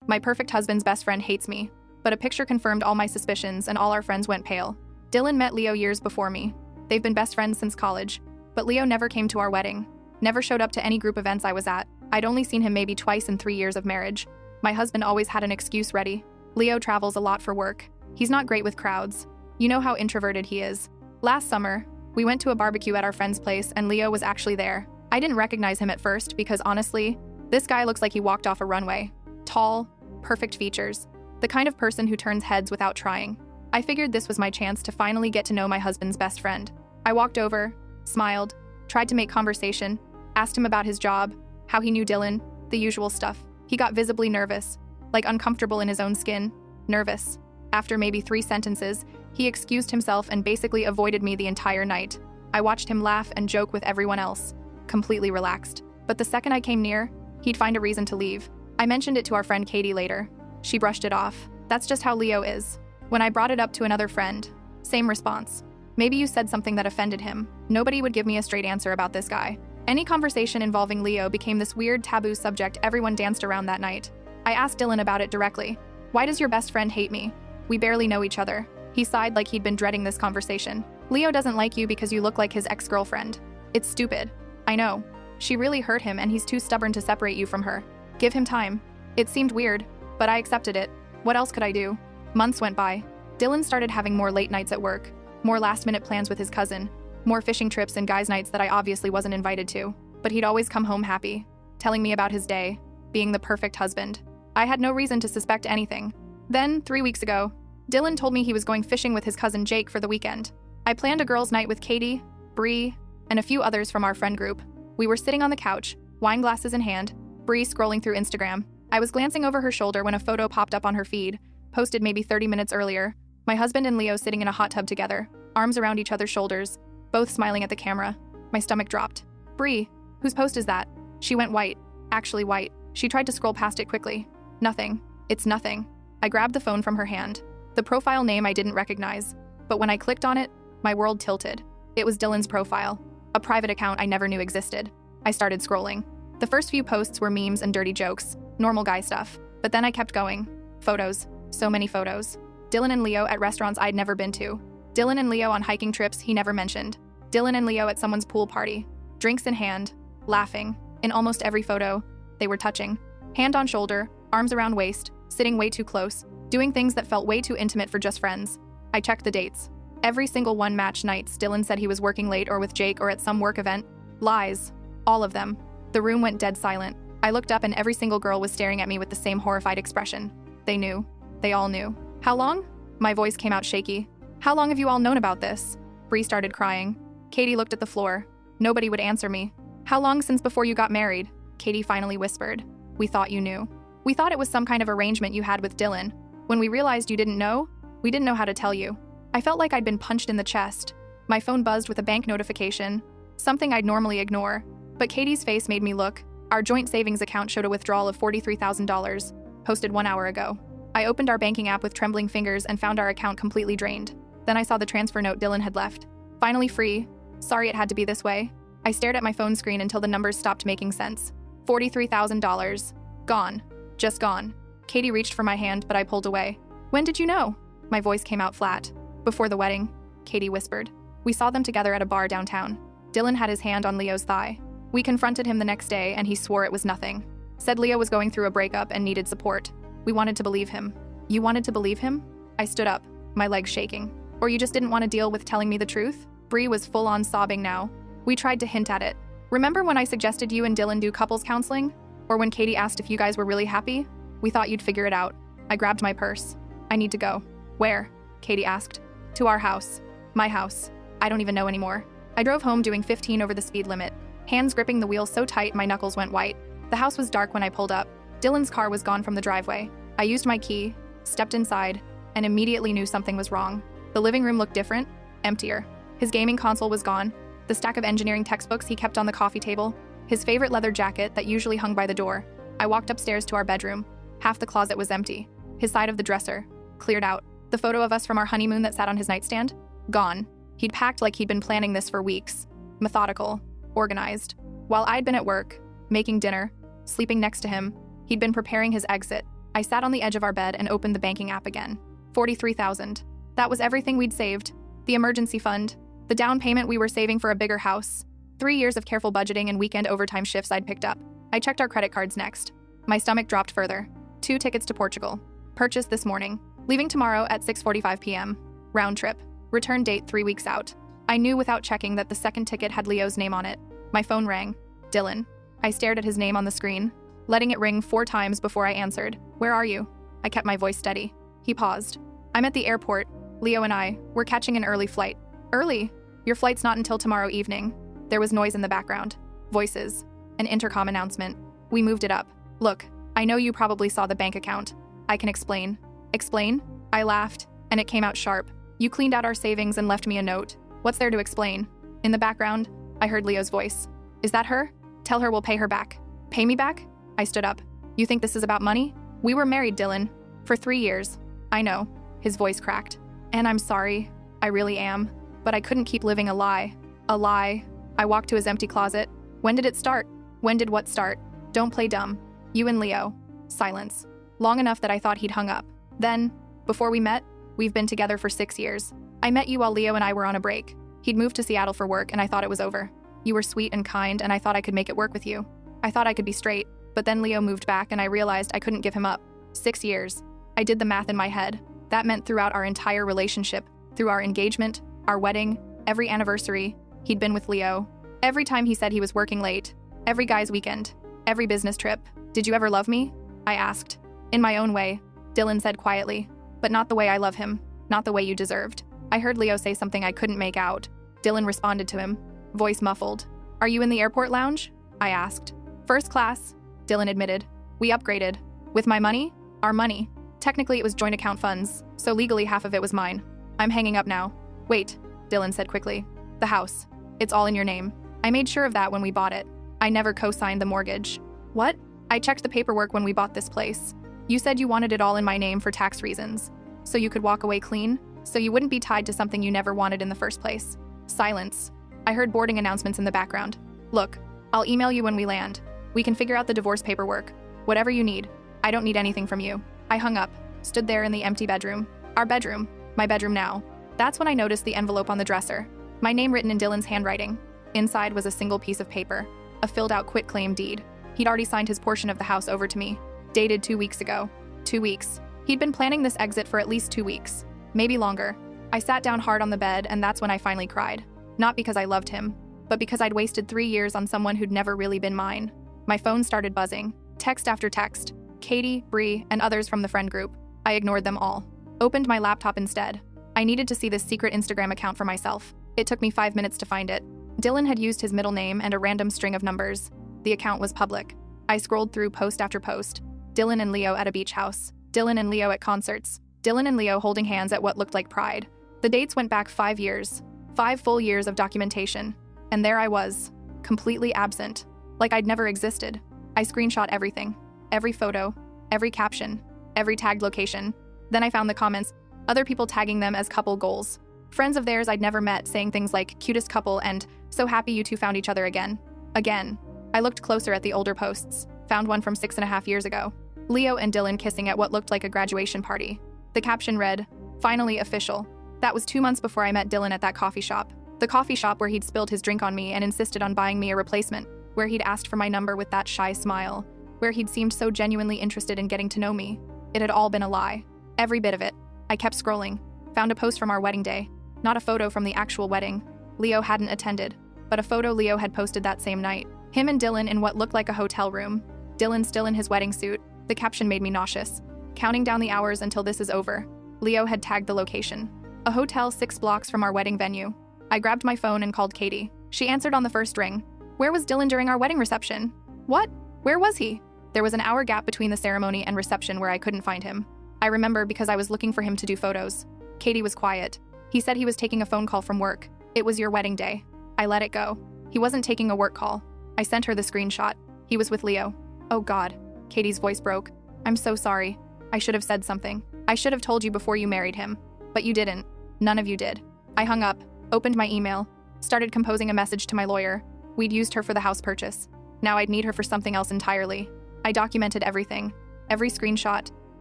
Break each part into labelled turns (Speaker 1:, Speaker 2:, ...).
Speaker 1: My perfect husband's best friend hates me. But a picture confirmed all my suspicions and all our friends went pale. Dylan met Leo years before me. They've been best friends since college. But Leo never came to our wedding. Never showed up to any group events I was at. I'd only seen him maybe twice in 3 years of marriage. My husband always had an excuse ready. Leo travels a lot for work. He's not great with crowds. You know how introverted he is. Last summer, we went to a barbecue at our friend's place and Leo was actually there. I didn't recognize him at first because honestly, this guy looks like he walked off a runway. Tall, perfect features. The kind of person who turns heads without trying. I figured this was my chance to finally get to know my husband's best friend. I walked over, smiled, tried to make conversation, asked him about his job, how he knew Dylan, the usual stuff. He got visibly nervous, like uncomfortable in his own skin, nervous. After maybe 3 sentences, he excused himself and basically avoided me the entire night. I watched him laugh and joke with everyone else, completely relaxed. But the second I came near, he'd find a reason to leave. I mentioned it to our friend Katie later. She brushed it off. That's just how Leo is. When I brought it up to another friend, same response. Maybe you said something that offended him. Nobody would give me a straight answer about this guy. Any conversation involving Leo became this weird taboo subject everyone danced around that night. I asked Dylan about it directly. Why does your best friend hate me? We barely know each other. He sighed like he'd been dreading this conversation. Leo doesn't like you because you look like his ex-girlfriend. It's stupid. I know. She really hurt him and he's too stubborn to separate you from her. Give him time. It seemed weird, but I accepted it. What else could I do? Months went by. Dylan started having more late nights at work, more last-minute plans with his cousin, more fishing trips and guys' nights that I obviously wasn't invited to. But he'd always come home happy, telling me about his day, being the perfect husband. I had no reason to suspect anything. Then, 3 weeks ago, Dylan told me he was going fishing with his cousin Jake for the weekend. I planned a girls' night with Katie, Bree, and a few others from our friend group. We were sitting on the couch, wine glasses in hand, Bree scrolling through Instagram. I was glancing over her shoulder when a photo popped up on her feed, posted maybe 30 minutes earlier. My husband and Leo sitting in a hot tub together, arms around each other's shoulders, both smiling at the camera. My stomach dropped. Bree, whose post is that? She went white. Actually white. She tried to scroll past it quickly. Nothing. It's nothing. I grabbed the phone from her hand. The profile name I didn't recognize. But when I clicked on it, my world tilted. It was Dylan's profile. A private account I never knew existed. I started scrolling. The first few posts were memes and dirty jokes. Normal guy stuff. But then I kept going. Photos. So many photos. Dylan and Leo at restaurants I'd never been to. Dylan and Leo on hiking trips he never mentioned. Dylan and Leo at someone's pool party. Drinks in hand. Laughing. In almost every photo, they were touching. Hand on shoulder, arms around waist, sitting way too close, doing things that felt way too intimate for just friends. I checked the dates. Every single one matched nights Dylan said he was working late or with Jake or at some work event. Lies. All of them. The room went dead silent. I looked up and every single girl was staring at me with the same horrified expression. They knew. They all knew. How long? My voice came out shaky. How long have you all known about this? Bree started crying. Katie looked at the floor. Nobody would answer me. How long since before you got married? Katie finally whispered. We thought you knew. We thought it was some kind of arrangement you had with Dylan. When we realized you didn't know, we didn't know how to tell you. I felt like I'd been punched in the chest. My phone buzzed with a bank notification, something I'd normally ignore. But Katie's face made me look. Our joint savings account showed a withdrawal of $43,000, posted 1 hour ago. I opened our banking app with trembling fingers and found our account completely drained. Then I saw the transfer note Dylan had left. Finally free. Sorry it had to be this way. I stared at my phone screen until the numbers stopped making sense. $43,000. Gone. Just gone. Katie reached for my hand, but I pulled away. When did you know? My voice came out flat. Before the wedding, Katie whispered. We saw them together at a bar downtown. Dylan had his hand on Leo's thigh. We confronted him the next day and he swore it was nothing. Said Leo was going through a breakup and needed support. We wanted to believe him. You wanted to believe him? I stood up, my legs shaking. Or you just didn't want to deal with telling me the truth? Bree was full on sobbing now. We tried to hint at it. Remember when I suggested you and Dylan do couples counseling? Or when Katie asked if you guys were really happy? We thought you'd figure it out. I grabbed my purse. I need to go. Where? Katie asked. To our house. My house. I don't even know anymore. I drove home doing 15 over the speed limit, hands gripping the wheel so tight my knuckles went white. The house was dark when I pulled up. Dylan's car was gone from the driveway. I used my key, stepped inside, and immediately knew something was wrong. The living room looked different, emptier. His gaming console was gone, the stack of engineering textbooks he kept on the coffee table, his favorite leather jacket that usually hung by the door. I walked upstairs to our bedroom. Half the closet was empty. His side of the dresser, cleared out. The photo of us from our honeymoon that sat on his nightstand, gone. He'd packed like he'd been planning this for weeks. Methodical, organized. While I'd been at work, making dinner, sleeping next to him, he'd been preparing his exit. I sat on the edge of our bed and opened the banking app again. 43,000. That was everything we'd saved. The emergency fund, the down payment we were saving for a bigger house, 3 years of careful budgeting and weekend overtime shifts I'd picked up. I checked our credit cards next. My stomach dropped further. 2 tickets to Portugal. Purchased this morning. Leaving tomorrow at 6:45 p.m. Round trip. Return date 3 weeks out. I knew without checking that the second ticket had Leo's name on it. My phone rang. Dylan. I stared at his name on the screen, letting it ring 4 times before I answered. Where are you? I kept my voice steady. He paused. I'm at the airport. Leo and I, we're catching an early flight. Early? Your flight's not until tomorrow evening. There was noise in the background. Voices. An intercom announcement. We moved it up. Look, I know you probably saw the bank account. I can explain. Explain? I laughed, and it came out sharp. You cleaned out our savings and left me a note. What's there to explain? In the background, I heard Leo's voice. Is that her? Tell her we'll pay her back. Pay me back? I stood up. You think this is about money? We were married, Dylan. For 3 years. I know. His voice cracked. And I'm sorry. I really am. But I couldn't keep living a lie. A lie. I walked to his empty closet. When did it start? When did what start? Don't play dumb. You and Leo. Silence. Long enough that I thought he'd hung up. Then, before we met, we've been together for 6 years. I met you while Leo and I were on a break. He'd moved to Seattle for work and I thought it was over. You were sweet and kind and I thought I could make it work with you. I thought I could be straight, but then Leo moved back and I realized I couldn't give him up. 6 years. I did the math in my head. That meant throughout our entire relationship, through our engagement, our wedding, every anniversary, he'd been with Leo. Every time he said he was working late, every guy's weekend, every business trip. Did you ever love me? I asked. In my own way, Dylan said quietly, but not the way I love him, not the way you deserved. I heard Leo say something I couldn't make out. Dylan responded to him, voice muffled. Are you in the airport lounge? I asked. First class, Dylan admitted. We upgraded. With my money? Our money. Technically it was joint account funds, so legally half of it was mine. I'm hanging up now. Wait, Dylan said quickly. The house. It's all in your name. I made sure of that when we bought it. I never co-signed the mortgage. What? I checked the paperwork when we bought this place. You said you wanted it all in my name for tax reasons. So you could walk away clean? So you wouldn't be tied to something you never wanted in the first place. Silence. I heard boarding announcements in the background. Look, I'll email you when we land. We can figure out the divorce paperwork. Whatever you need. I don't need anything from you. I hung up, stood there in the empty bedroom. Our bedroom. My bedroom now. That's when I noticed the envelope on the dresser. My name written in Dylan's handwriting. Inside was a single piece of paper. A filled-out quitclaim deed. He'd already signed his portion of the house over to me. Dated 2 weeks ago. 2 weeks. He'd been planning this exit for at least 2 weeks. Maybe longer. I sat down hard on the bed and that's when I finally cried. Not because I loved him, but because I'd wasted 3 years on someone who'd never really been mine. My phone started buzzing. Text after text. Katie, Bree, and others from the friend group. I ignored them all. Opened my laptop instead. I needed to see this secret Instagram account for myself. It took me 5 minutes to find it. Dylan had used his middle name and a random string of numbers. The account was public. I scrolled through post after post. Dylan and Leo at a beach house. Dylan and Leo at concerts. Dylan and Leo holding hands at what looked like Pride. The dates went back 5 years. 5 full years of documentation. And there I was, completely absent. Like I'd never existed. I screenshot everything. Every photo. Every caption. Every tagged location. Then I found the comments, other people tagging them as couple goals. Friends of theirs I'd never met saying things like, cutest couple and, so happy you two found each other again. Again. I looked closer at the older posts. Found one from 6.5 years ago. Leo and Dylan kissing at what looked like a graduation party. The caption read, finally official. That was 2 months before I met Dylan at that coffee shop. The coffee shop where he'd spilled his drink on me and insisted on buying me a replacement. Where he'd asked for my number with that shy smile. Where he'd seemed so genuinely interested in getting to know me. It had all been a lie. Every bit of it. I kept scrolling. Found a post from our wedding day. Not a photo from the actual wedding. Leo hadn't attended. But a photo Leo had posted that same night. Him and Dylan in what looked like a hotel room. Dylan still in his wedding suit. The caption made me nauseous. Counting down the hours until this is over. Leo had tagged the location. A hotel 6 blocks from our wedding venue. I grabbed my phone and called Katie. She answered on the first ring. Where was Dylan during our wedding reception? What? Where was he? There was an hour gap between the ceremony and reception where I couldn't find him. I remember because I was looking for him to do photos. Katie was quiet. He said he was taking a phone call from work. It was your wedding day. I let it go. He wasn't taking a work call. I sent her the screenshot. He was with Leo. Oh God. Katie's voice broke. I'm so sorry. I should have said something. I should have told you before you married him. But you didn't. None of you did. I hung up, opened my email, started composing a message to my lawyer. We'd used her for the house purchase. Now I'd need her for something else entirely. I documented everything. Every screenshot,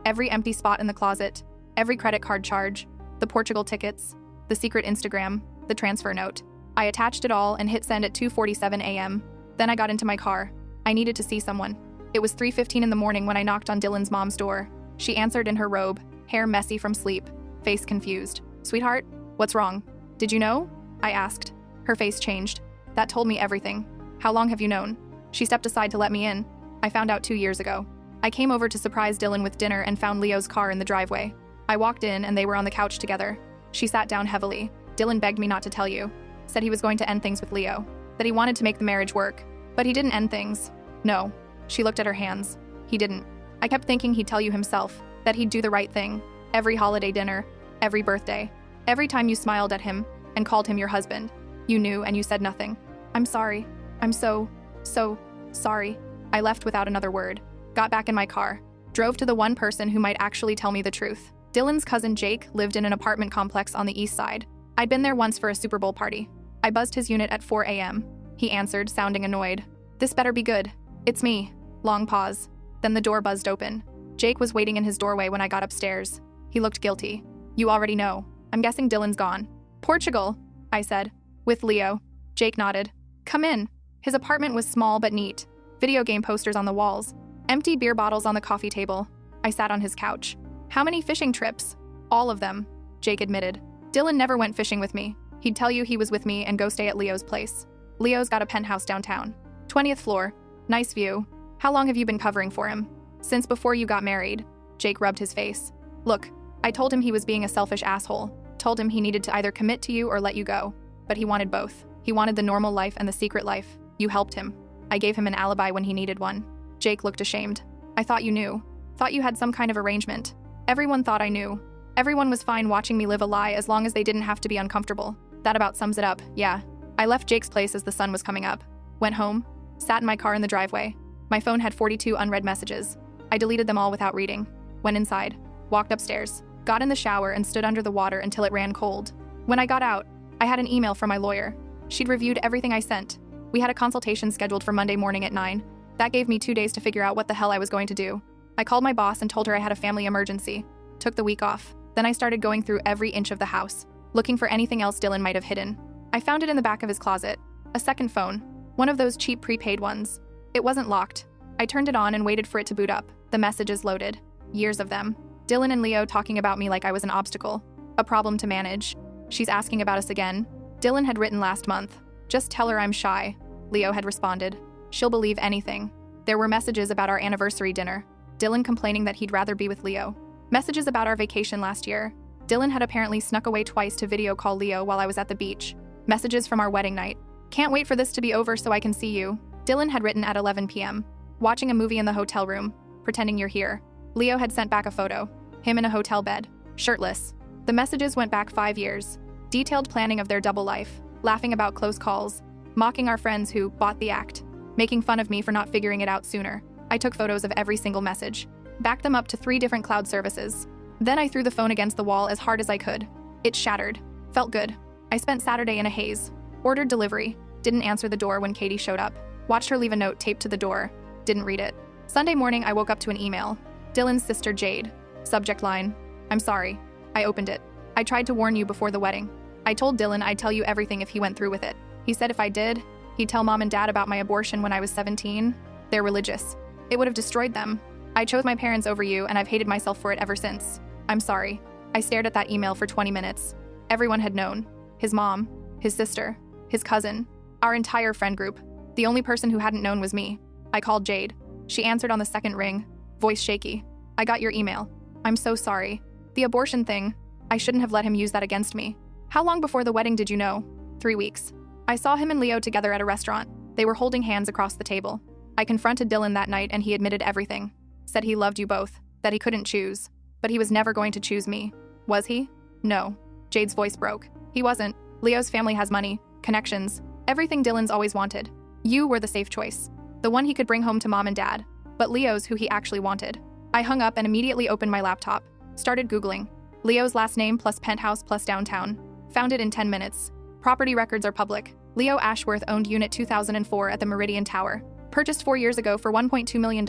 Speaker 1: Every empty spot in the closet, every credit card charge, the Portugal tickets, the secret Instagram, the transfer note. I attached it all and hit send at 2:47 a.m. Then I got into my car. I needed to see someone. It was 3:15 in the morning when I knocked on Dylan's mom's door. She answered in her robe, hair messy from sleep, face confused. "Sweetheart, what's wrong? Did you know?" I asked. Her face changed. "That told me everything. How long have you known?" She stepped aside to let me in. "I found out 2 years ago. I came over to surprise Dylan with dinner and found Leo's car in the driveway. I walked in and they were on the couch together." She sat down heavily. "Dylan begged me not to tell you. Said he was going to end things with Leo. That he wanted to make the marriage work. But he didn't end things. No." She looked at her hands. "He didn't. I kept thinking he'd tell you himself. That he'd do the right thing. Every holiday dinner. Every birthday. Every time you smiled at him and called him your husband. You knew and you said nothing. I'm sorry. I'm so sorry." I left without another word. Got back in my car. Drove to the one person who might actually tell me the truth. Dylan's cousin Jake lived in an apartment complex on the east side. I'd been there once for a Super Bowl party. I buzzed his unit at 4 a.m. He answered, sounding annoyed. "This better be good. It's me." Long pause. Then the door buzzed open. Jake was waiting in his doorway when I got upstairs. He looked guilty. "You already know. I'm guessing Dylan's gone." "Portugal," I said. "With Leo." Jake nodded. "Come in." His apartment was small but neat. Video game posters on the walls. Empty beer bottles on the coffee table. I sat on his couch. "How many fishing trips?" "All of them," Jake admitted. "Dylan never went fishing with me. He'd tell you he was with me and go stay at Leo's place. Leo's got a penthouse downtown. 20th floor. Nice view. How long have you been covering for him?" "Since before you got married." Jake rubbed his face. "Look, I told him he was being a selfish asshole. Told him he needed to either commit to you or let you go. But he wanted both. He wanted the normal life and the secret life. You helped him. I gave him an alibi when he needed one." Jake looked ashamed. "I thought you knew. Thought you had some kind of arrangement. Everyone thought I knew. Everyone was fine watching me live a lie as long as they didn't have to be uncomfortable. That about sums it up, yeah." I left Jake's place as the sun was coming up. Went home. Sat in my car in the driveway. My phone had 42 unread messages. I deleted them all without reading. Went inside. Walked upstairs. Got in the shower and stood under the water until it ran cold. When I got out, I had an email from my lawyer. She'd reviewed everything I sent. We had a consultation scheduled for Monday morning at 9. That gave me 2 days to figure out what the hell I was going to do. I called my boss and told her I had a family emergency. Took the week off. Then I started going through every inch of the house, looking for anything else Dylan might have hidden. I found it in the back of his closet. A second phone. One of those cheap prepaid ones. It wasn't locked. I turned it on and waited for it to boot up. The messages loaded. Years of them. Dylan and Leo talking about me like I was an obstacle. A problem to manage. "She's asking about us again." Dylan had written last month. "Just tell her I'm shy." Leo had responded. "She'll believe anything." There were messages about our anniversary dinner. Dylan complaining that he'd rather be with Leo. Messages about our vacation last year. Dylan had apparently snuck away twice to video call Leo while I was at the beach. Messages from our wedding night. "Can't wait for this to be over so I can see you." Dylan had written at 11 p.m. "Watching a movie in the hotel room. Pretending you're here." Leo had sent back a photo. Him in a hotel bed. Shirtless. The messages went back 5 years. Detailed planning of their double life. Laughing about close calls. Mocking our friends who bought the act. Making fun of me for not figuring it out sooner. I took photos of every single message. Backed them up to 3 different cloud services. Then I threw the phone against the wall as hard as I could. It shattered. Felt good. I spent Saturday in a haze. Ordered delivery. Didn't answer the door when Katie showed up. Watched her leave a note taped to the door. Didn't read it. Sunday morning I woke up to an email. Dylan's sister Jade. Subject line. "I'm sorry." I opened it. "I tried to warn you before the wedding. I told Dylan I'd tell you everything if he went through with it. He said if I did, he'd tell mom and dad about my abortion when I was 17. They're religious. It would have destroyed them. I chose my parents over you and I've hated myself for it ever since. I'm sorry." I stared at that email for 20 minutes. Everyone had known. His mom, his sister, his cousin, our entire friend group. The only person who hadn't known was me. I called Jade. She answered on the second ring, voice shaky. "I got your email. I'm so sorry. The abortion thing, I shouldn't have let him use that against me." "How long before the wedding did you know?" 3 weeks. I saw him and Leo together at a restaurant. They were holding hands across the table. I confronted Dylan that night and he admitted everything. Said he loved you both, that he couldn't choose. But he was never going to choose me. Was he? No. Jade's voice broke. He wasn't. Leo's family has money, connections, everything Dylan's always wanted. You were the safe choice. The one he could bring home to mom and dad. But Leo's who he actually wanted. I hung up and immediately opened my laptop. Started Googling. Leo's last name plus penthouse plus downtown. Found it in 10 minutes. Property records are public. Leo Ashworth owned Unit 2004 at the Meridian Tower. Purchased 4 years ago for $1.2 million.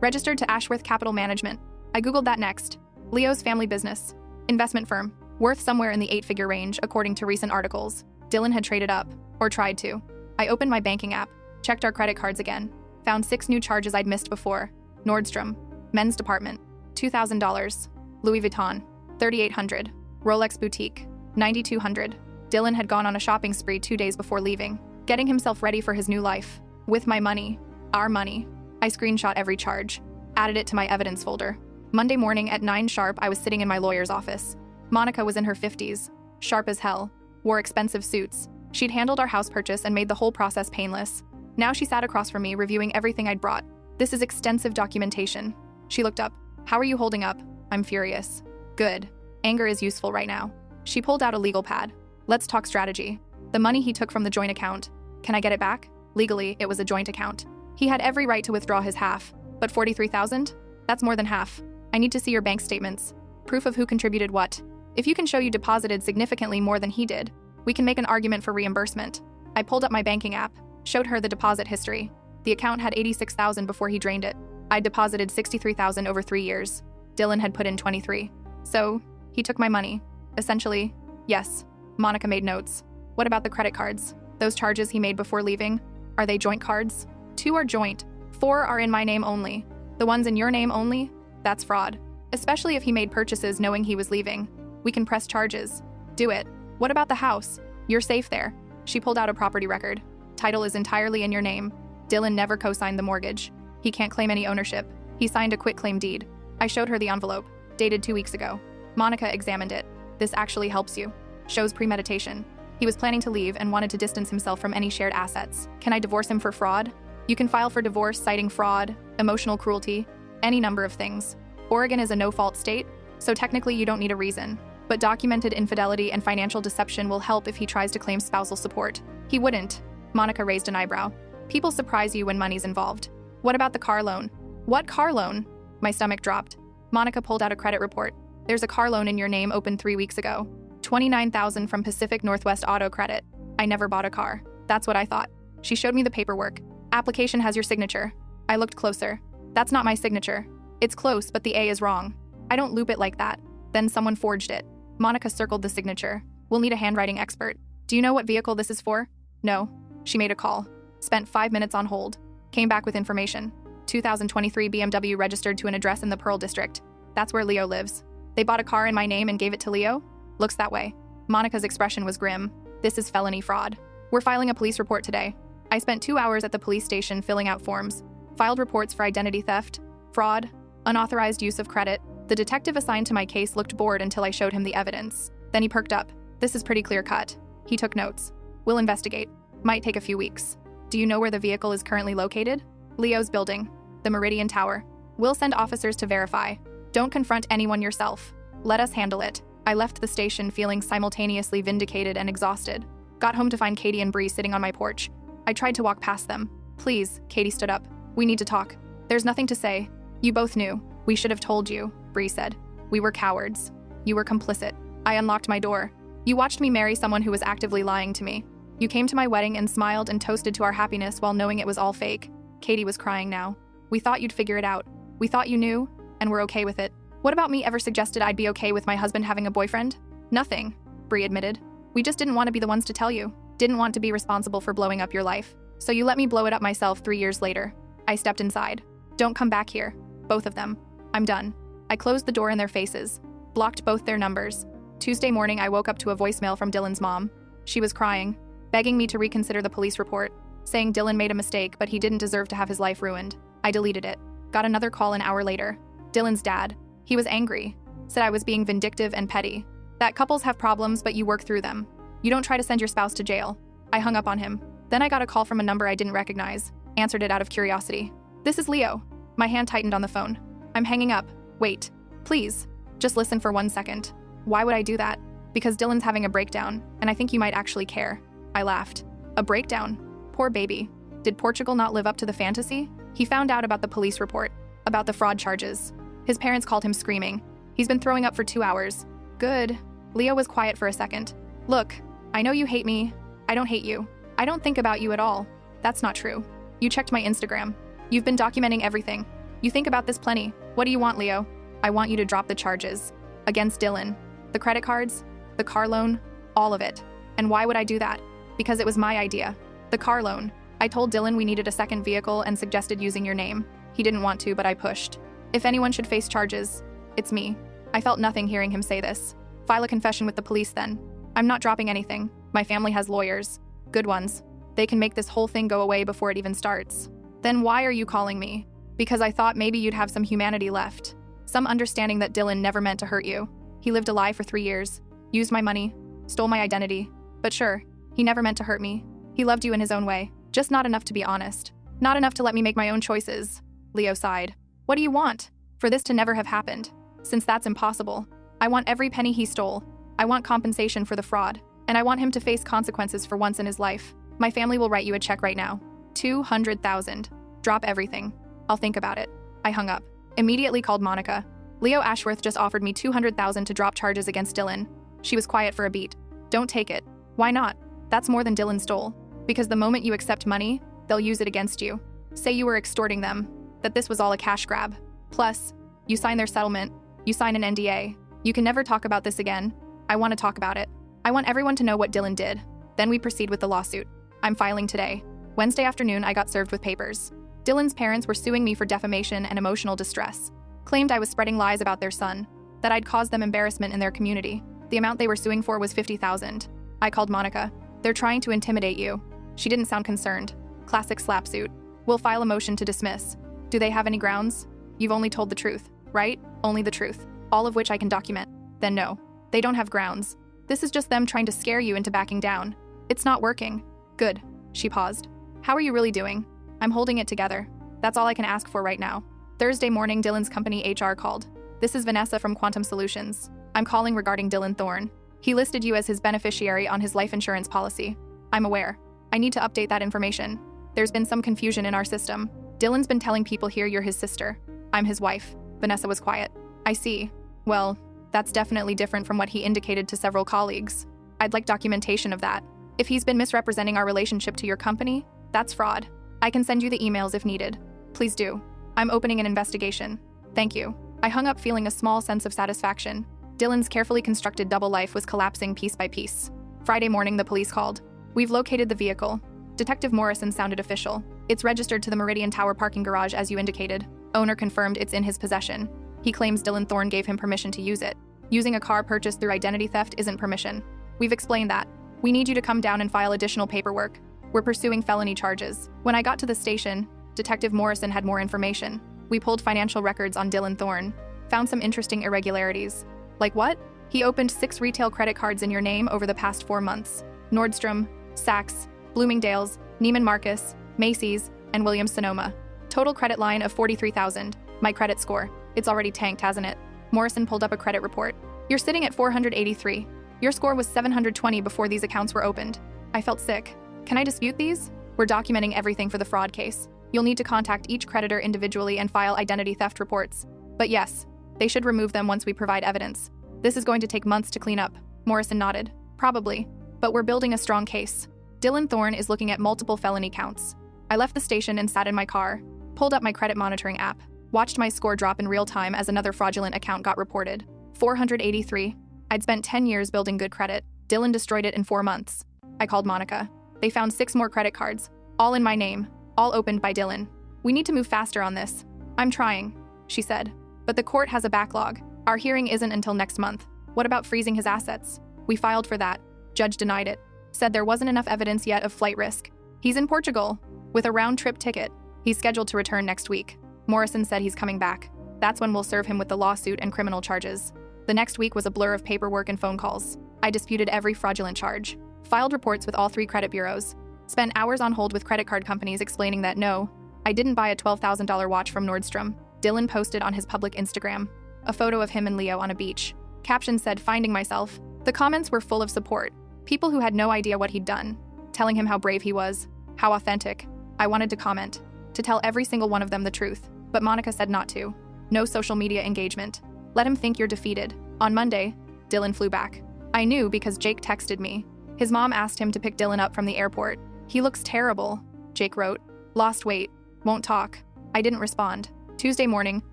Speaker 1: Registered to Ashworth Capital Management. I Googled that next. Leo's family business. Investment firm. Worth somewhere in the 8-figure range, according to recent articles. Dylan had traded up, or tried to. I opened my banking app, checked our credit cards again, found 6 new charges I'd missed before. Nordstrom, men's department, $2,000, Louis Vuitton, $3,800, Rolex boutique, $9,200. Dylan had gone on a shopping spree 2 days before leaving, getting himself ready for his new life. With my money, our money. I screenshot every charge, added it to my evidence folder. Monday morning at 9 sharp, I was sitting in my lawyer's office. Monica was in her 50s, sharp as hell, wore expensive suits. She'd handled our house purchase and made the whole process painless. Now she sat across from me, reviewing everything I'd brought. This is extensive documentation. She looked up. How are you holding up? I'm furious. Good. Anger is useful right now. She pulled out a legal pad. Let's talk strategy. The money he took from the joint account. Can I get it back? Legally, it was a joint account. He had every right to withdraw his half. But $43,000? That's more than half. I need to see your bank statements. Proof of who contributed what. If you can show you deposited significantly more than he did, we can make an argument for reimbursement. I pulled up my banking app, showed her the deposit history. The account had $86,000 before he drained it. I'd deposited $63,000 over 3 years. Dylan had put in 23. So, he took my money. Essentially, yes. Monica made notes. What about the credit cards? Those charges he made before leaving? Are they joint cards? 2 are joint. 4 are in my name only. The ones in your name only? That's fraud. Especially if he made purchases knowing he was leaving. We can press charges. Do it. What about the house? You're safe there. She pulled out a property record. Title is entirely in your name. Dylan never co-signed the mortgage. He can't claim any ownership. He signed a quitclaim deed. I showed her the envelope, dated 2 weeks ago. Monica examined it. This actually helps you. Shows premeditation. He was planning to leave and wanted to distance himself from any shared assets. Can I divorce him for fraud? You can file for divorce citing fraud, emotional cruelty, any number of things. Oregon is a no-fault state, so technically you don't need a reason. But documented infidelity and financial deception will help if he tries to claim spousal support. He wouldn't. Monica raised an eyebrow. People surprise you when money's involved. What about the car loan? What car loan? My stomach dropped. Monica pulled out a credit report. There's a car loan in your name opened 3 weeks ago. $29,000 from Pacific Northwest Auto Credit. I never bought a car. That's what I thought. She showed me the paperwork. Application has your signature. I looked closer. That's not my signature. It's close, but the A is wrong. I don't loop it like that. Then someone forged it. Monica circled the signature. We'll need a handwriting expert. Do you know what vehicle this is for? No. She made a call. Spent 5 minutes on hold. Came back with information. 2023 BMW registered to an address in the Pearl District. That's where Leo lives. They bought a car in my name and gave it to Leo? Looks that way. Monica's expression was grim. This is felony fraud. We're filing a police report today. I spent 2 hours at the police station filling out forms. Filed reports for identity theft, fraud, unauthorized use of credit. The detective assigned to my case looked bored until I showed him the evidence. Then he perked up. This is pretty clear-cut. He took notes. We'll investigate. Might take a few weeks. Do you know where the vehicle is currently located? Leo's building. The Meridian Tower. We'll send officers to verify. Don't confront anyone yourself. Let us handle it. I left the station feeling simultaneously vindicated and exhausted. Got home to find Katie and Bree sitting on my porch. I tried to walk past them. Please, Katie stood up. We need to talk. There's nothing to say. You both knew. We should have told you, Bree said. We were cowards. You were complicit. I unlocked my door. You watched me marry someone who was actively lying to me. You came to my wedding and smiled and toasted to our happiness while knowing it was all fake. Katie was crying now. We thought you'd figure it out. We thought you knew, and we're okay with it. What about me ever suggested I'd be okay with my husband having a boyfriend? Nothing, Bree admitted. We just didn't want to be the ones to tell you. Didn't want to be responsible for blowing up your life. So you let me blow it up myself 3 years later. I stepped inside. Don't come back here. Both of them. I'm done. I closed the door in their faces. Blocked both their numbers. Tuesday morning, I woke up to a voicemail from Dylan's mom. She was crying, begging me to reconsider the police report, saying Dylan made a mistake, but he didn't deserve to have his life ruined. I deleted it. Got another call an hour later. Dylan's dad. He was angry. Said I was being vindictive and petty. That couples have problems, but you work through them. You don't try to send your spouse to jail. I hung up on him. Then I got a call from a number I didn't recognize. Answered it out of curiosity. This is Leo. My hand tightened on the phone. I'm hanging up. Wait. Please. Just listen for 1 second. Why would I do that? Because Dylan's having a breakdown, and I think you might actually care. I laughed. A breakdown? Poor baby. Did Portugal not live up to the fantasy? He found out about the police report, about the fraud charges. His parents called him screaming. He's been throwing up for 2 hours. Good. Leo was quiet for a second. Look, I know you hate me. I don't hate you. I don't think about you at all. That's not true. You checked my Instagram. You've been documenting everything. You think about this plenty. What do you want, Leo? I want you to drop the charges. Against Dylan. The credit cards, the car loan, all of it. And why would I do that? Because it was my idea. The car loan. I told Dylan we needed a second vehicle and suggested using your name. He didn't want to, but I pushed. If anyone should face charges, it's me. I felt nothing hearing him say this. File a confession with the police then. I'm not dropping anything. My family has lawyers. Good ones. They can make this whole thing go away before it even starts. Then why are you calling me? Because I thought maybe you'd have some humanity left. Some understanding that Dylan never meant to hurt you. He lived a lie for 3 years. Used my money. Stole my identity. But sure, he never meant to hurt me. He loved you in his own way. Just not enough to be honest. Not enough to let me make my own choices. Leo sighed. What do you want? For this to never have happened. Since that's impossible. I want every penny he stole. I want compensation for the fraud. And I want him to face consequences for once in his life. My family will write you a check right now. $200,000. Drop everything. I'll think about it. I hung up. Immediately called Monica. Leo Ashworth just offered me $200,000 to drop charges against Dylan. She was quiet for a beat. Don't take it. Why not? That's more than Dylan stole. Because the moment you accept money, they'll use it against you. Say you were extorting them. That this was all a cash grab. Plus, you sign their settlement. You sign an NDA. You can never talk about this again. I want to talk about it. I want everyone to know what Dylan did. Then we proceed with the lawsuit. I'm filing today. Wednesday afternoon, I got served with papers. Dylan's parents were suing me for defamation and emotional distress. Claimed I was spreading lies about their son. That I'd caused them embarrassment in their community. The amount they were suing for was $50,000. I called Monica. They're trying to intimidate you. She didn't sound concerned. Classic slap suit. We'll file a motion to dismiss. Do they have any grounds? You've only told the truth, right? Only the truth. All of which I can document. Then no. They don't have grounds. This is just them trying to scare you into backing down. It's not working. Good. She paused. How are you really doing? I'm holding it together. That's all I can ask for right now. Thursday morning, Dylan's company HR called. This is Vanessa from Quantum Solutions. I'm calling regarding Dylan Thorne. He listed you as his beneficiary on his life insurance policy. I'm aware. I need to update that information. There's been some confusion in our system. Dylan's been telling people here you're his sister. I'm his wife. Vanessa was quiet. I see. Well, that's definitely different from what he indicated to several colleagues. I'd like documentation of that. If he's been misrepresenting our relationship to your company, that's fraud. I can send you the emails if needed. Please do. I'm opening an investigation. Thank you. I hung up feeling a small sense of satisfaction. Dylan's carefully constructed double life was collapsing piece by piece. Friday morning, the police called. We've located the vehicle. Detective Morrison sounded official. It's registered to the Meridian Tower parking garage as you indicated. Owner confirmed it's in his possession. He claims Dylan Thorne gave him permission to use it. Using a car purchased through identity theft isn't permission. We've explained that. We need you to come down and file additional paperwork. We're pursuing felony charges. When I got to the station, Detective Morrison had more information. We pulled financial records on Dylan Thorne. Found some interesting irregularities. Like what? He opened 6 retail credit cards in your name over the past 4 months. Nordstrom, Saks, Bloomingdale's, Neiman Marcus, Macy's, and Williams-Sonoma. Total credit line of $43,000. My credit score. It's already tanked, hasn't it? Morrison pulled up a credit report. You're sitting at 483. Your score was 720 before these accounts were opened. I felt sick. Can I dispute these? We're documenting everything for the fraud case. You'll need to contact each creditor individually and file identity theft reports. But yes, they should remove them once we provide evidence. This is going to take months to clean up. Morrison nodded. Probably. But we're building a strong case. Dylan Thorne is looking at multiple felony counts. I left the station and sat in my car, pulled up my credit monitoring app, watched my score drop in real time as another fraudulent account got reported. 483. I'd spent 10 years building good credit. Dylan destroyed it in 4 months. I called Monica. They found 6 more credit cards, all in my name, all opened by Dylan. We need to move faster on this. I'm trying, she said. But the court has a backlog. Our hearing isn't until next month. What about freezing his assets? We filed for that. Judge denied it. Said there wasn't enough evidence yet of flight risk. He's in Portugal, with a round-trip ticket. He's scheduled to return next week. Morrison said he's coming back. That's when we'll serve him with the lawsuit and criminal charges. The next week was a blur of paperwork and phone calls. I disputed every fraudulent charge. Filed reports with all 3 credit bureaus. Spent hours on hold with credit card companies explaining that no, I didn't buy a $12,000 watch from Nordstrom. Dylan posted on his public Instagram a photo of him and Leo on a beach. Caption said, "Finding myself." The comments were full of support. People who had no idea what he'd done, telling him how brave he was, how authentic. I wanted to comment, to tell every single one of them the truth, but Monica said not to. No social media engagement. Let him think you're defeated. On Monday, Dylan flew back. I knew because Jake texted me. His mom asked him to pick Dylan up from the airport. He looks terrible, Jake wrote. Lost weight. Won't talk. I didn't respond. Tuesday morning,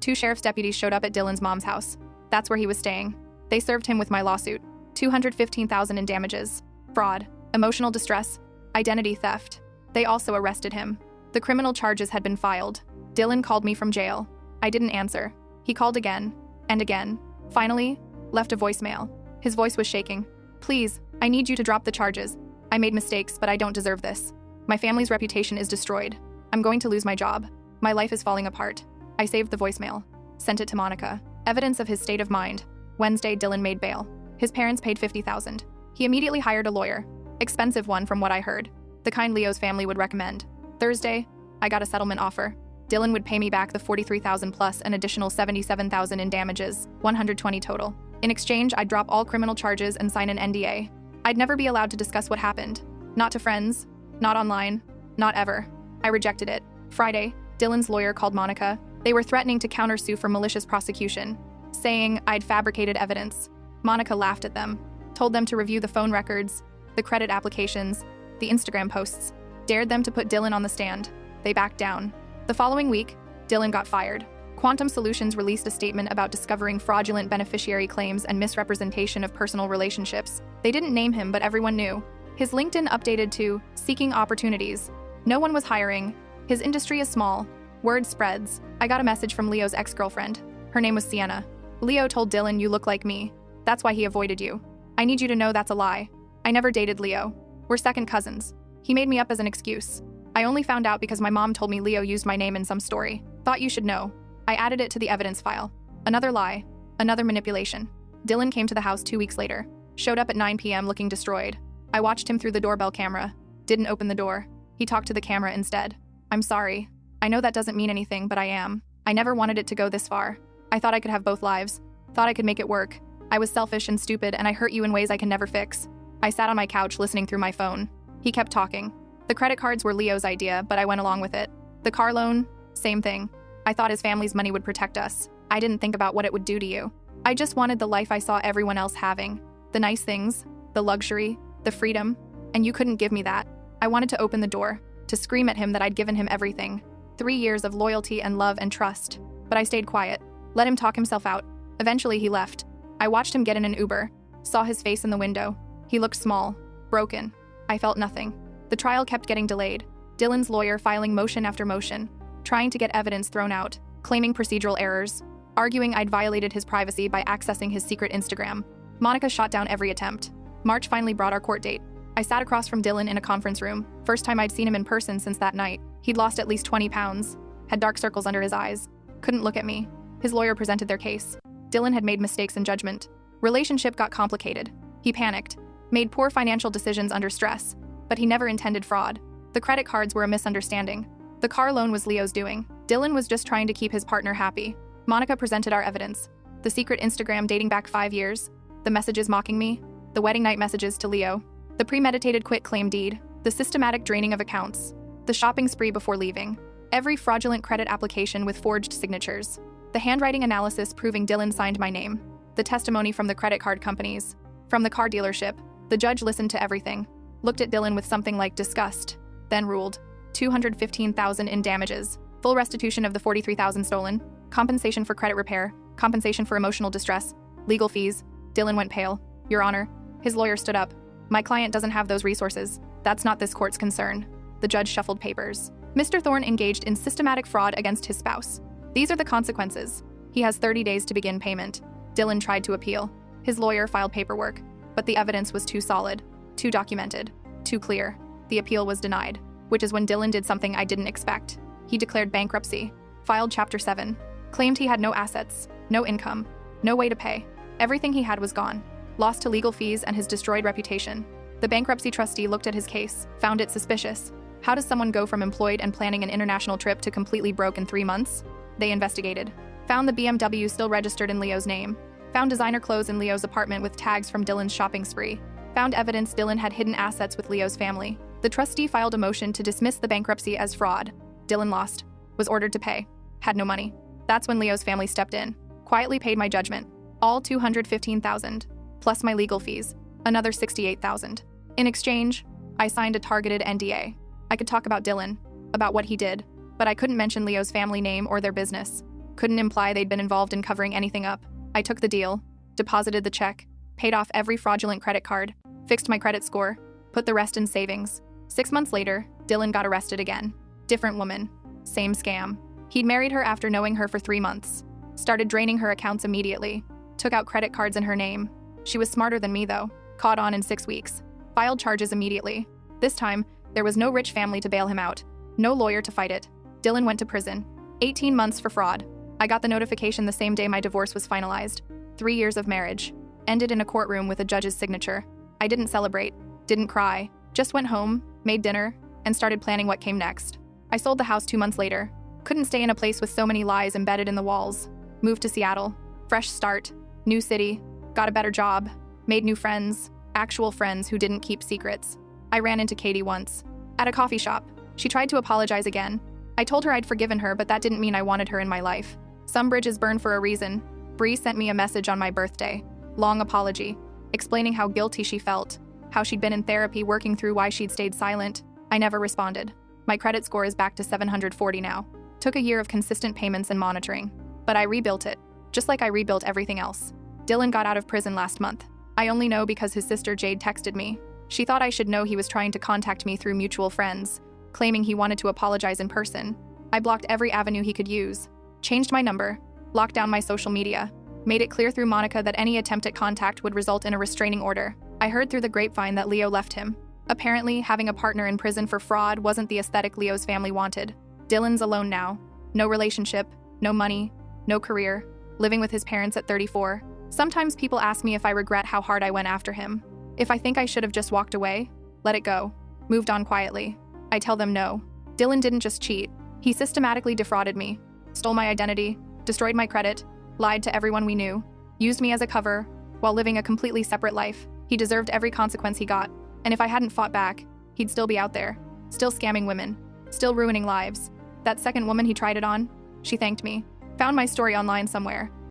Speaker 1: 2 sheriff's deputies showed up at Dylan's mom's house. That's where he was staying. They served him with my lawsuit. $215,000 in damages. Fraud. Emotional distress. Identity theft. They also arrested him. The criminal charges had been filed. Dylan called me from jail. I didn't answer. He called again. And again. Finally, left a voicemail. His voice was shaking. Please, I need you to drop the charges. I made mistakes, but I don't deserve this. My family's reputation is destroyed. I'm going to lose my job. My life is falling apart. I saved the voicemail. Sent it to Monica. Evidence of his state of mind. Wednesday, Dylan made bail. His parents paid $50,000. He immediately hired a lawyer. Expensive one from what I heard. The kind Leo's family would recommend. Thursday, I got a settlement offer. Dylan would pay me back the $43,000 plus an additional $77,000 in damages, $120 total. In exchange, I'd drop all criminal charges and sign an NDA. I'd never be allowed to discuss what happened. Not to friends, not online, not ever. I rejected it. Friday, Dylan's lawyer called Monica. They were threatening to countersue for malicious prosecution, saying I'd fabricated evidence. Monica laughed at them, told them to review the phone records, the credit applications, the Instagram posts, dared them to put Dylan on the stand. They backed down. The following week, Dylan got fired. Quantum Solutions released a statement about discovering fraudulent beneficiary claims and misrepresentation of personal relationships. They didn't name him, but everyone knew. His LinkedIn updated to seeking opportunities. No one was hiring. His industry is small. Word spreads. I got a message from Leo's ex-girlfriend. Her name was Sienna. Leo told Dylan, "You look like me. That's why he avoided you. I need you to know that's a lie. I never dated Leo. We're second cousins. He made me up as an excuse. I only found out because my mom told me Leo used my name in some story. Thought you should know. I added it to the evidence file. Another lie. Another manipulation." Dylan came to the house 2 weeks later. Showed up at 9 p.m. looking destroyed. I watched him through the doorbell camera. Didn't open the door. He talked to the camera instead. "I'm sorry. I know that doesn't mean anything, but I am. I never wanted it to go this far. I thought I could have both lives. Thought I could make it work. I was selfish and stupid, and I hurt you in ways I can never fix." I sat on my couch listening through my phone. He kept talking. The credit cards were Leo's idea, but I went along with it. The car loan, same thing. I thought his family's money would protect us. I didn't think about what it would do to you. I just wanted the life I saw everyone else having. The nice things, the luxury, the freedom, and you couldn't give me that. I wanted to open the door, to scream at him that I'd given him everything. 3 years of loyalty and love and trust. But I stayed quiet, let him talk himself out. Eventually he left. I watched him get in an Uber, saw his face in the window. He looked small, broken. I felt nothing. The trial kept getting delayed. Dylan's lawyer filing motion after motion, trying to get evidence thrown out, claiming procedural errors, arguing I'd violated his privacy by accessing his secret Instagram. Monica shot down every attempt. March finally brought our court date. I sat across from Dylan in a conference room. First time I'd seen him in person since that night. He'd lost at least 20 pounds, had dark circles under his eyes, couldn't look at me. His lawyer presented their case. Dylan had made mistakes in judgment. Relationship got complicated. He panicked, made poor financial decisions under stress, but he never intended fraud. The credit cards were a misunderstanding. The car loan was Leo's doing. Dylan was just trying to keep his partner happy. Monica presented our evidence. The secret Instagram dating back 5 years, the messages mocking me, the wedding night messages to Leo, the premeditated quitclaim deed, the systematic draining of accounts, the shopping spree before leaving, every fraudulent credit application with forged signatures, the handwriting analysis proving Dylan signed my name, the testimony from the credit card companies, from the car dealership. The judge listened to everything, looked at Dylan with something like disgust, then ruled $215,000 in damages, full restitution of the $43,000 stolen, compensation for credit repair, compensation for emotional distress, legal fees. Dylan went pale. "Your Honor." His lawyer stood up. "My client doesn't have those resources. That's not this court's concern." The judge shuffled papers. "Mr. Thorne engaged in systematic fraud against his spouse. These are the consequences. He has 30 days to begin payment." Dylan tried to appeal. His lawyer filed paperwork, but the evidence was too solid, too documented, too clear. The appeal was denied, which is when Dylan did something I didn't expect. He declared bankruptcy, filed Chapter 7, claimed he had no assets, no income, no way to pay. Everything he had was gone, lost to legal fees and his destroyed reputation. The bankruptcy trustee looked at his case, found it suspicious. How does someone go from employed and planning an international trip to completely broke in 3 months? They investigated. Found the BMW still registered in Leo's name. Found designer clothes in Leo's apartment with tags from Dylan's shopping spree. Found evidence Dylan had hidden assets with Leo's family. The trustee filed a motion to dismiss the bankruptcy as fraud. Dylan lost, was ordered to pay, had no money. That's when Leo's family stepped in, quietly paid my judgment, all $215,000, plus my legal fees, another $68,000. In exchange, I signed a targeted NDA. I could talk about Dylan, about what he did, but I couldn't mention Leo's family name or their business. Couldn't imply they'd been involved in covering anything up. I took the deal, deposited the check, paid off every fraudulent credit card, fixed my credit score, put the rest in savings. 6 months later, Dylan got arrested again. Different woman. Same scam. He'd married her after knowing her for 3 months. Started draining her accounts immediately. Took out credit cards in her name. She was smarter than me, though. Caught on in 6 weeks. Filed charges immediately. This time, there was no rich family to bail him out. No lawyer to fight it. Dylan went to prison. 18 months for fraud. I got the notification the same day my divorce was finalized. 3 years of marriage. Ended in a courtroom with a judge's signature. I didn't celebrate. Didn't cry. Just went home, made dinner, and started planning what came next. I sold the house 2 months later. Couldn't stay in a place with so many lies embedded in the walls. Moved to Seattle. Fresh start. New city. Got a better job. Made new friends. Actual friends who didn't keep secrets. I ran into Katie once. At a coffee shop. She tried to apologize again. I told her I'd forgiven her, but that didn't mean I wanted her in my life. Some bridges burn for a reason. Bree sent me a message on my birthday. Long apology. Explaining how guilty she felt. How she'd been in therapy working through why she'd stayed silent. I never responded. My credit score is back to 740 now. Took a year of consistent payments and monitoring. But I rebuilt it. Just like I rebuilt everything else. Dylan got out of prison last month. I only know because his sister Jade texted me. She thought I should know he was trying to contact me through mutual friends, claiming he wanted to apologize in person. I blocked every avenue he could use. Changed my number. Locked down my social media. Made it clear through Monica that any attempt at contact would result in a restraining order. I heard through the grapevine that Leo left him. Apparently, having a partner in prison for fraud wasn't the aesthetic Leo's family wanted. Dylan's alone now. No relationship, no money, no career. Living with his parents at 34. Sometimes people ask me if I regret how hard I went after him. If I think I should have just walked away, let it go, moved on quietly. I tell them no. Dylan didn't just cheat. He systematically defrauded me. Stole my identity, destroyed my credit, lied to everyone we knew, used me as a cover, while living a completely separate life. He deserved every consequence he got. And if I hadn't fought back, he'd still be out there. Still scamming women. Still ruining lives. That second woman he tried it on, she thanked me. Found my story online somewhere.